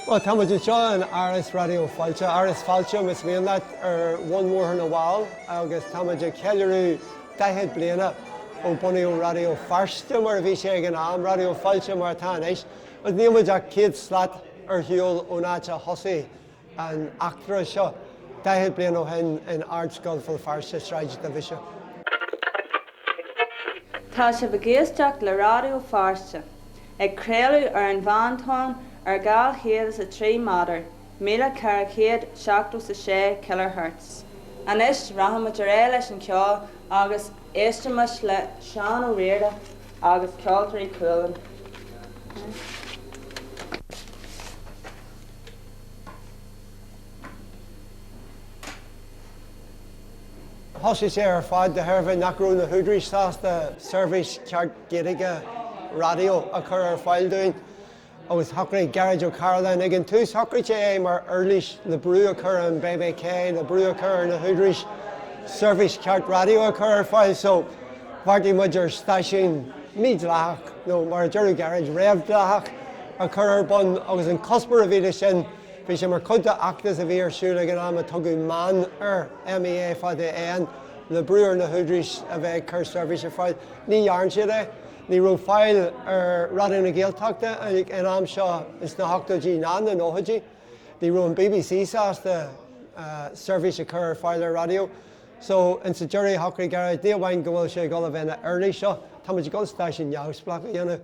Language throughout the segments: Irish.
Well, táid seo an áras Raidió Fáilte, áras Fáilte mis bhíon leat ar bhain mórthair na bháil, agus táid ceiliúradh 10 bliana ó bunaíodh Raidió Feirste mar a bhí sé ag an am, Raidió Fáilte mar atá éis. Agus níomid ag céad slaat ar shiúil ó náte thosaí an achtra seo 10 bliana ó hen in Ardscoil Feirste sráid de bhí seo. Tá sé bhgéisteach le Raidió Fáilte, ag créalú ar an bhainteáin ar gál chéad sa trí madar, 1476 kHz. Anis rahamid ar é leis an ceol agus éistemas le seán ó Raidió agus ceoltarí cuileann. Thosaigh sé ar fád de theirbh nach raibh na húdrais sásta service ceart géige radio a chur ar fáil dúin. Agus thocraigh garage ó Caroline ag an tús thocraigh sé mar earlís le brú a chur an BBK, le brú a chur na húdrais service ceart radio a chur ar fáil, so bhartaí muid ar stáisiún míd leach, nó mar deirú garage réamh leach a chur ar bun agus an cuspar a bhí sin. Bhí sé mar chuide achtas a bhí ar siúla an am a tugadh man ar MEA fad éan le brúar na húdrais a bheith chur service ar fáil. Ní dhearann siad é, ní raibh fáil ar Raidió na Gaeltachta an am seo is na 8G ná na 9G. Ní raibh an BBC sásta service a chur ar fáil ar radio. So in sa deireadh thocraigh garage ní bhain go bhfuil sé go bheith na early seo, tá muid go stáisiún neamhsplach a dhéanamh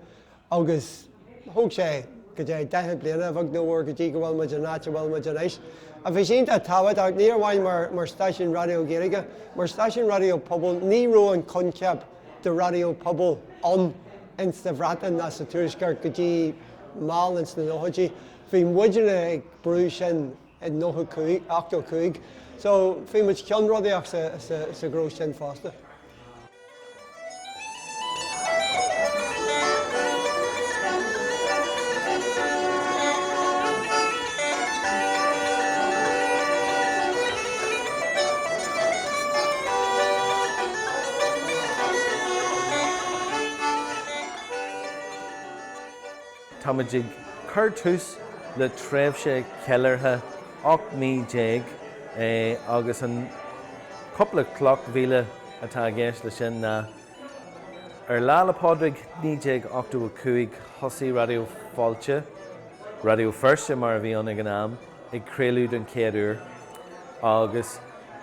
agus thug sé go dé 10 bliana bhag nóir go dtí go bhfuil muid an náte bhfuil muid an éis. A bhí sinnta táhaid ach ní bhhain mar stáisiún radio géige, mar stáisiún radio pobail ní raibh an concept de radio pobail an insta bhreatain na sa tuairisceart go dtí máil ins na 9G. Bhí muidirna ag brú sin in 8 so bhí muid ceann rudaíach sa gró sin fásta. Táid chuir tús le tréimhse ceiliúradh 8 agus an coppla cloch bhíle atá gceist le sin ná ar lála pádraig 9:85 thosaí Raidió Fáilte, Raidió Feirste mar a bhí an ag an am ag créalú an céadúr agus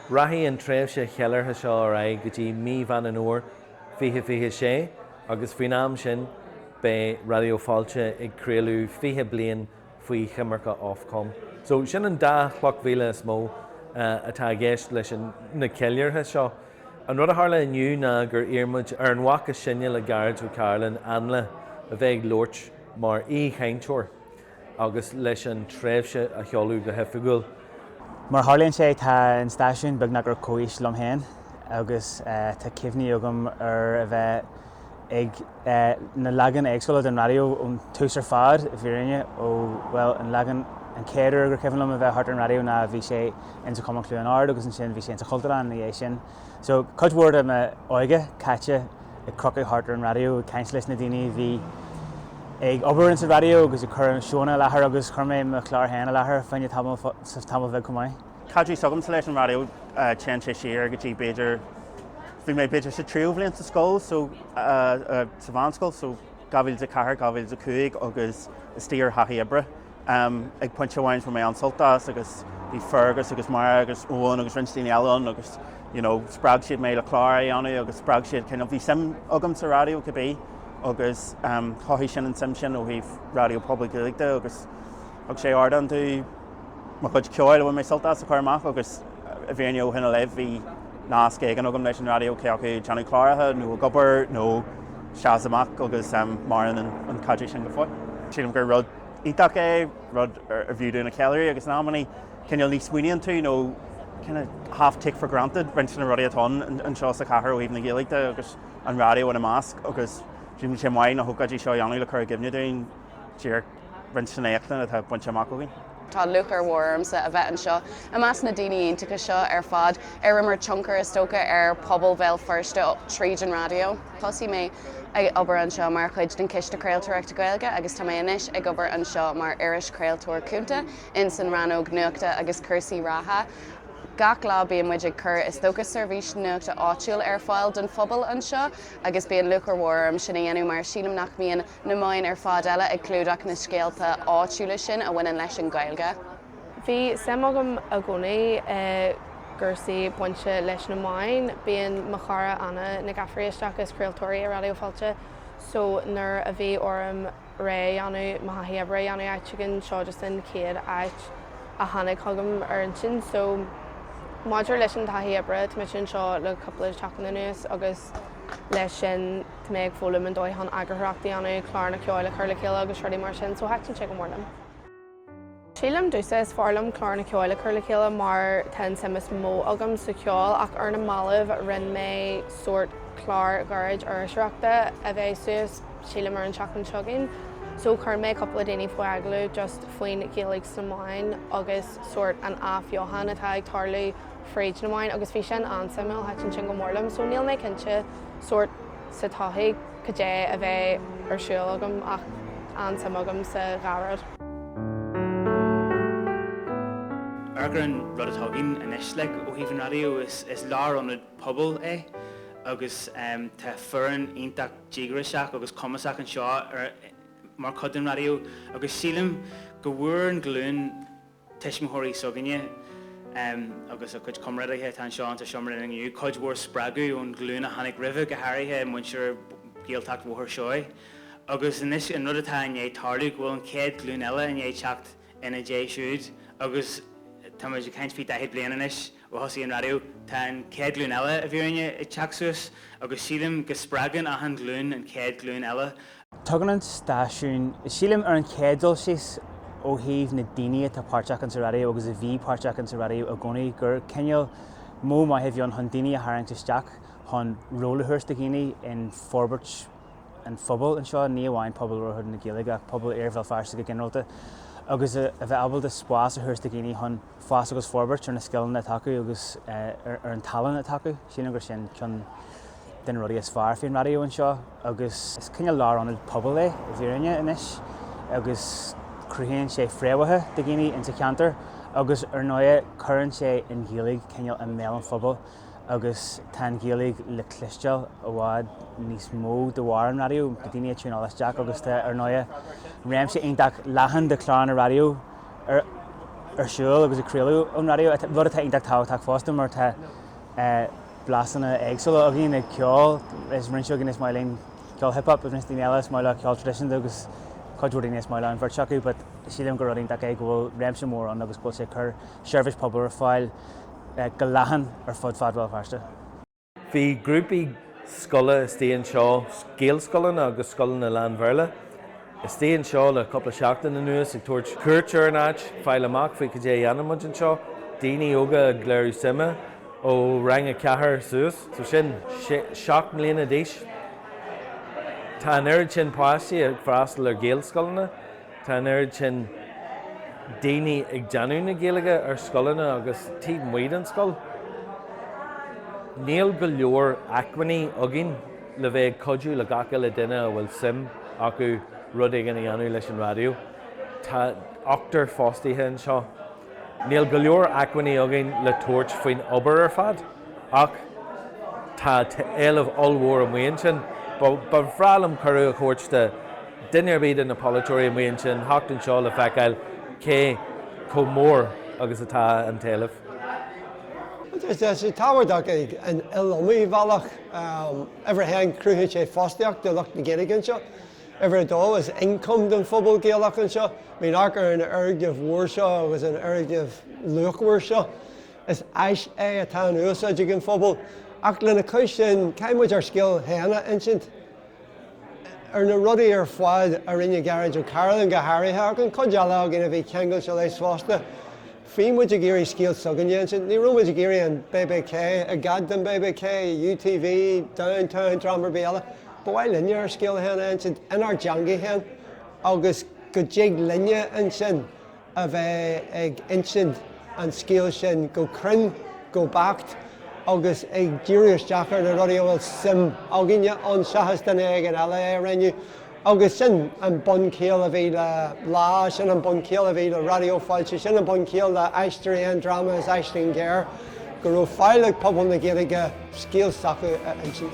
rathí an tréimhse ceiliúradh seo ar aghaidh go dtí míbhean an uair 2026 agus faoin am sin be Raidió Fáilte ag créalú 20 bliain faoi chimarcha Ofcom. So sin an 10 bhíle is mó atá gceist leis na ceiliúradh seo. An rud a tharla inniu ná gur iarmuid ar an mhacha sinne le garage ó Caroline anla a bheith luirt mar chainteoir agus leis an tréimhse a cheolú go hefiúil. Mar tharlaíonn sé tá an stáisiún beag nach gur cóis lom héin agus tá cimhní agam ar a bheith ag na leagan éagscoile den radio ón tús ar fad a bhírinne ó well an leagan an céadúr gur ceann a bheith hart an radio ná bhí sé in sa Comach Luan ard agus an sin bhí sé in sa Chultarán na sin. So cuidhúir am oige caite ag crocaigh hart an radio caint leis na daoine bhí ag obair in sa radio agus i chur seónna lethar agus chur mé a chlár héna lethar fanne tamil bheith cumáid. Cadrí sogam sa leis an radio tean sé siar go dtí beidir bhí mé beidir sa tríú bliain sa scóil so sa bhanscoil so gabhfuil sa cahar gabhfuil sa cuaig agus stíor hathaí ibre. Ag pointe bhain for mé an soltas agus bhí Fergus agus mar agus óin agus rintíine eán agus sprág siad mé le chláir anna agus sprág siad cin bhí sim agam sa radio go bé agus chothí sin an sim sin ó bhíh radio public ilte agus sé ardan tú mar chud ceáil bhfuil mé soltas a chuirmach agus a bhéineo hinna leh hí nácé an agam leis an radio ce acu teanna chláirithe nó gobar nó seaamach agus maran an cadí sin go fáil. Sílam gur rud ítach é rud ar bhúdú na ceirí agus námaní cinneal ní smuoineann tú nó kinda half take for granted brenn na rudí atá an seo sa cahar ó híomh na Gaeilge agus an radio an a másc agus dúm sé mhaid na thugadí seo anú le chur gimne dún tíar brenn na éachtain atá buinte amach go gin. Tá luchar mhórmsa a bheith anseo. Amas na daoine iontacha seo ar fad ar mar tionchar is tócha ar pobail Bhéal Feirste tríd an radio. Thosaí mé ag obair anseo mar chuid den ciste craoltóireachta Gaeilge agus tá mé inis ag obair anseo mar iris craoltóir cúnta in san ranóg nuachta agus cursaí ratha. Gach lá bíon muid ag cur is tócha seirbhís nuachta áitiúil ar fáil don phobal anseo agus bíon luchar mhórm sinna dhéanú mar sílam nach bíon na máin ar fád eile ag clúdach na scéalta áitiúla sin a bhainean leis an Gaeilge. Bhí semagam a gcónaí gursaí buinte leis na máin bíon mo chara anna na gafraíisteach is craoltóirí a Raidió Fáilte, so nuair a bhí orm ré anú maithíabra anú aitigan seo just an céad ait a tháinig thugam ar an sin, so Maidir leis an taithíabra tá sin seo le coppla teach na nús agus leis sin tá méid fólam an dóithan agurthreachtaí anú chlár na ceáil chur le céile agus ruí mar sin, so hetain sé go mórlam. Sílam dúsa is fálam chlár na ceáil chur le céile mar ten simas mó agam sa ceáil ach ar na malamh rinn mé sort chlár garid ar seachta a bheith suas sílam ar an teach an seogin. So chur mé coppla daoine foiagla just faoin céalaigh sa máin agus sort an áfheohan atá ag tarlaú fríd na máin agus bhí sin ansamil heitin sin go mórlam, so níl mé cinse sort sa taithaigh go dé a bheith ar siúil agam ach ansam agam sa gharad. Argan rud atá an isleg ó híomh an radio is lár an pobal agus tá furan ionach dígriseach agus cumasaach an seo ar mar cod an radio agus sílim go bhfuair an glún teismthirí sogaine agus a chuid comradathe tá seo an tá seomra in nniu chuid mhór spragu ón glún a tháinig ribh go háirithe muintear géaltacht mhór seoid agus inis an rud atá in é tarlú bhfuil an céad glún eile in é teacht ina dé siúd agus tá muid caiint fí daithid bliain inis ó thosaí an radio tá an céad glún eile a bhíorine i teachsús agus sílim go spragan a an glún an céad glún eile. Tugann an stáisiún, sílim ar an céadúil síos ó thaobh na daoine tá páirteach an sa radio agus a bhí páirteach an sa radio a gcónaí gur cinneal mó maitheh an chun daoine a tharraingt isteach chun rólathuairt a gcíine in forbairt an phobal an seo ní amháin pobail roithúir na Gaeilge ach pobail ar Bhéal Feirste go gineálta agus a bheith abal de spás a thuairt a gcíine chun fás agus forbairt ar na scileanna tacu agus ar an talan a tacu sin agus sin chun den rudí is fearr faoin radio an seo agus is cinneal lár an pobal a bhíorine inis agus cruhéonn sé fréamhathe de gcíine in sa ceantar agus ar nua churann sé in Gaeilge cinneal an méal an phobal agus tá Gaeilge le clisteal a bhád níos mó de bhhar an radio go daoine túnáil isteach agus tá ar nua réim sé ionach leathan de chláán na radio ar siúil agus a craolú an radio bhd atá ionach táhaach fásta mar tá blasanna éagsúla a bhíon ag ceáil is rinseoga níos mailín ceáil hip-hop a níos daoine eile is maile ceáil tradition agus chuidúirí níos maile an bhirteachú, but sílim go ruíonnta é go bhfuil réim sem mór an agus bhfuil sé chur seirbhís pobail ar fáil go leathan ar fud fad Bhéal Feirste. Bhí grúpaí scola is tíon seo scéalscolann agus scolann na Lean Bhéarla. Is tíon seo le coppla seachtain na nuas ag tuairt cuairtear an áit fáil amach faoi go dé dhéanamid an seo, daoine óga ag léirú sima ó rang a cethir suas, so sin 7 mbliana d'aois. Tá an aird sin páistí ag freastal ar géalscolanna, tá an aird sin daoine ag deanú na Gaeilge ar scolanna agus tí muid an scoil. Níl go leor acmhainní agin le bheith codú le gacha le duine a bhfuil sim acu rud ag an dhéanú leis an radio. Tá 8 fástaithe an seo. Níl go leor acmhainní agin le tuairt faoin obair ar fad ach tá éileamh allmhór an mhaon sin. Ba bhrealam curú a chuirte duine bíad in na polytóirí mhaon sin thachtain seo le feiceáil cé có mór agus atá an talamh. Sé táhairteach ag an ilmí bhealach ever hen cruúthaigh sé fástaíocht de lucht na Gaeilge seo. Ever dó is income don phobal Gaelach an seo, mín achar an airgh mhór seo agus an airgh luachmhór seo. Is eis atá an úsáid ag an phobal. Ach lena chuis sin caiimiid ar scéal héana insint. Ar na rudaí ar fáid a rinne garage ó Carolan go háirithe an codeala agin a bhí ceangail se leis fásta. Fímuid a géirí scéal sugan insint, ní rumuid a géirí an BBK, a gad den BBK, UTV, Downtown, Tramar Bhéala. Bhfuil linne ar scéal héana insint, in ar deangaí héan, agus go déag linne an sin a bheith ag insin an scéal sin go crinn, go bacht, agus ag díris deachar na rudí bhfuil sim áginne an seachas den ag an eile rinne. Agus sin an bun céal a bhí le lá, sin an bun céal a bhí le Raidió Fáilte, sin an bun céal le aistearí drama is aistearín géir, go raibh fáileadh pobl na Gaeilge scéal sacu a insin.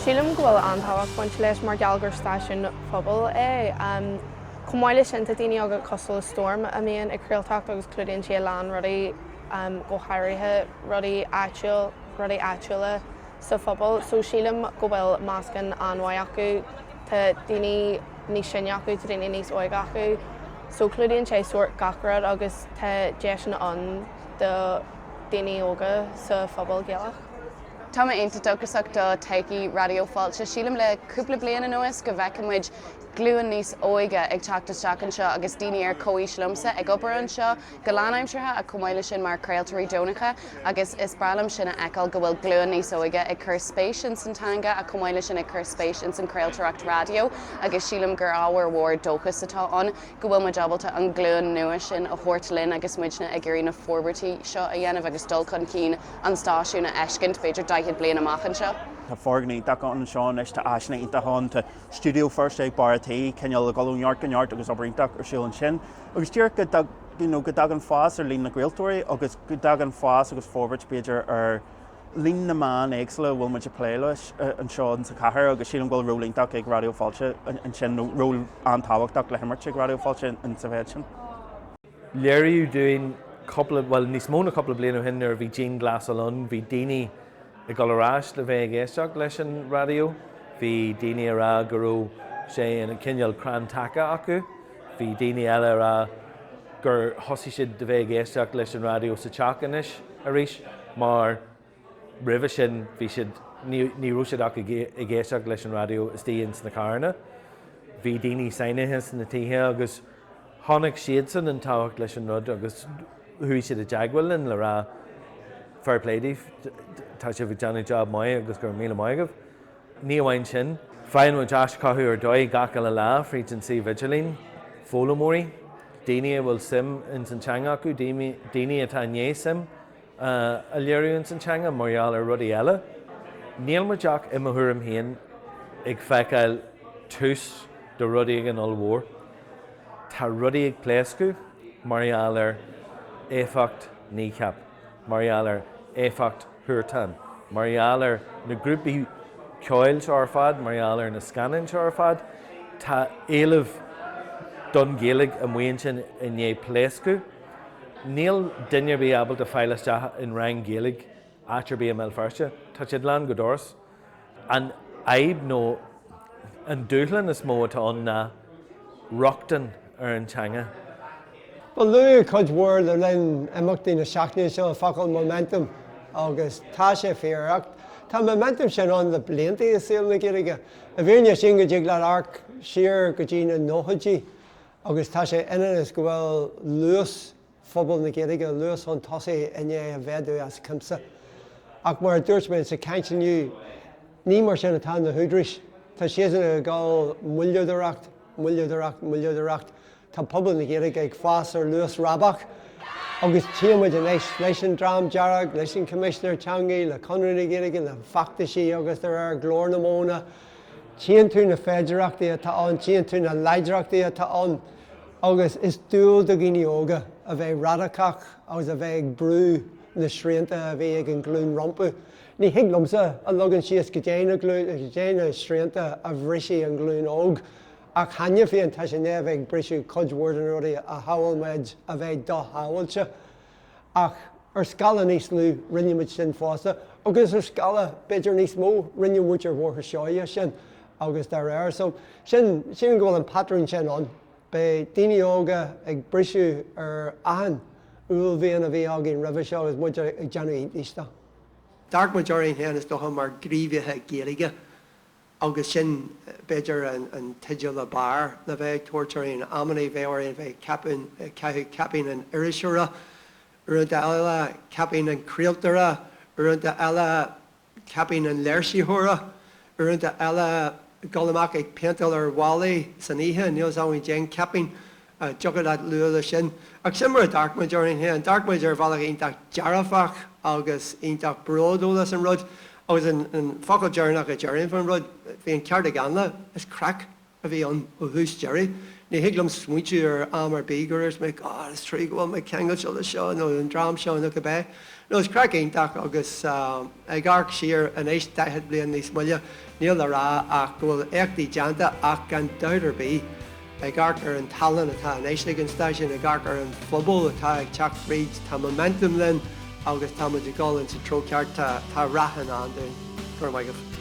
Sílim go bhfuil antáhacht buint leis mar geallgar stáisiún pobail Cumáile sin a daoine agad costal storm a mbeadh ag craolteacht agus clúdaíonn sé lean rudaí go háirithe rudaí áitiúla sa pobail. So sílim go bhfuil máscan anmhaith acu tá daoine níos sinne acu tá daoine níos óige acu. So clúdaíonn sé suirt gacrad agus tá deis an do daoine óga sa pobail Gaelach. Tá aonta dogusach do teagaí Raidió Fáilte sílim le cúpla bliain anuas go bhfeicimid glúan níos óige ag teachtasteach anseo agus daoine ar comhaois liomsa ag obair anseo go leanaimseartha a cumáile sin mar creaaltarí dónacha agus is bralam sinna eáil go bhfuil glúan níos óige ag chur spéis in santanga a cumáile sin ag chur spéis in san creaaltaracht radio agus sílim gur ábhar mhór dóchas atá an go bhfuil mar jabalta an glúan nua sin a thuirtlinn agus muidna ag gurí na forbartí seo a dhéanamh agus dul chun cín an stáisiún a eiscint beidir daichead bliain amach anseo. Tá fórganí dacha an seán is tá eisna ítachán tá Raidió Fáilte ag bartaí ceanneal le galún neart agus obairintach ar siúil an sin. Agus tíor go dag an fás ar lín na Gaeltóirí agus go dag an fás agus fórbairt beidir ar lín na man éagsla bhfuil muid a pléiles an seán sa chathair agus sílim bhfuil rólíntaach ag Raidió Fáilte an sin ról antáhachtach le himirt ag Raidió Fáilte an sa bhéid sin. Léiríú doing níos mó na couple of bliain ó hin ar bhí Jean Glasalun, bhí daoine I Galrás le bheith géisteach leis an radio, bhí daoine ará go raibh sé in cinneal cran taca acu, bhí daoine eile ará gur thosaigh siad de bheith géisteach leis an radio sa teacanis arís, mar roimhe sin bhí siad ní raibh siad acu i géisteach leis an radio is daon na carna. Bhí daoine sainithe na tithe agus tháinig siad san an táhacht leis an rud agus thuaigh siad a deaghfuilin le rá fair playdaí tá sé bh deanna job mai agus gur míle maigah. Ní amhain sin, féin mu deas caithú ar dóid gacha le lá fríd an si vigilín, fólamóí, daoine bhfuil sim in san teanga acu, daoine atáné sim a léirú in san teanga marall ar rudí eile. Níl mu deach imithuaim héin ag feiceáil tús do rudí ag an olmhór. Tá rudí ag pléascu marall ar éfacht níceap, marall ar éfacht thuirtan, marall ar na grúpaí ceáil seo ar fad, marall ar na scanan seo ar fad, tá éileh don Gaeilge a mhaon sin in é pléascu. Níl duine bí able de feileasteach in rang Gaeilge átar bí Bhéal Feirste, tá siad lean go doras. An aib nó an dúchlan is mó atá an na rochtan ar an teanga. Well, luú chud mhór le linn imachtaí na seachtaí seo a focail momentum agus tá sé féireacht. Tá momentum sin an le blianta is síl na Gaeilge. A bhíonn sin go dtí le arc siar go dtí na nóchaidí agus tá sé inanas go bhfuil luas phobal na Gaeilge, luas an tosaí inné a bheadú as cimsa. Ach mar dúirt mé sa caintiniu ní mar sin atá na húdrais. Tá séanna a gáil muileadaracht. Tá pobl na Gaeilge ag fás ar luas rabach agus tíimiid in éis leis an drám dearag, leis an commissioner teangaí, le conradh na Gaeilge, le factaisí agus ar glór na móna. Tían tú na féidirachtaí atá an, tían tú na leidireachtaí atá an. Agus is dúil do gine óga a bheith radacach agus a bheith ag brú na srianta a bheith ag an glún rompu. Ní higlumsa a logan sios go déana srianta a bhrisí an glún óg. Ach hanne féin tá sé neh ag brisú codhúir an ruí a hailméid a bheith do háilte. Ach ar scala níos lú rinnemuid sin fásta, agus ar scala beidir níos mó rinnemuid ar bhórtha seoide sin agus dar air. So sin go bhfuil an patrún sin an. Be daoine óga ag brisú ar ahan úil bhíon a bhí agin ribh seo is muid ag deanú ísta. Dark majority héan is docha mar gríomhethe Gaeilge agus sin beidir an tiideal le bar na bheith tuairtearí an ammaní bheoir bheith capin an irisúra, uanta eile capin an críaltara, uanta eile capin an leirsiúra, uanta eile golamach ag pental ar bhálaí san ihe, níos áhain déan capin jogad at luúla sin. Ag simar a darkmaidir in here, an darkmaidir bhálach ionach dearafach agus ionach bródúlas an rud, agus an focail dearnach a dearin fan rud, bhí an ceart a ganla, is crack a bhí an ó hús Jerry. Ní hiaglam smuitiú ar am ar bígurers, me God, is trí go me kengel seo le seo, no an drám seo no go bé. No, is crack ionach agus ag arc siar an éis daithid bliain níos muile, níl le rá ach go bhfuil éachtaí deanta ach gan daidir bí. Ag arc ar an talan atá an éislig an stáisiún, ag arc ar an phobal atá ag teach fríd tá momentum linn agus tá muid ag gáil an sa tróceart tá rathan an dún. Cur maigah.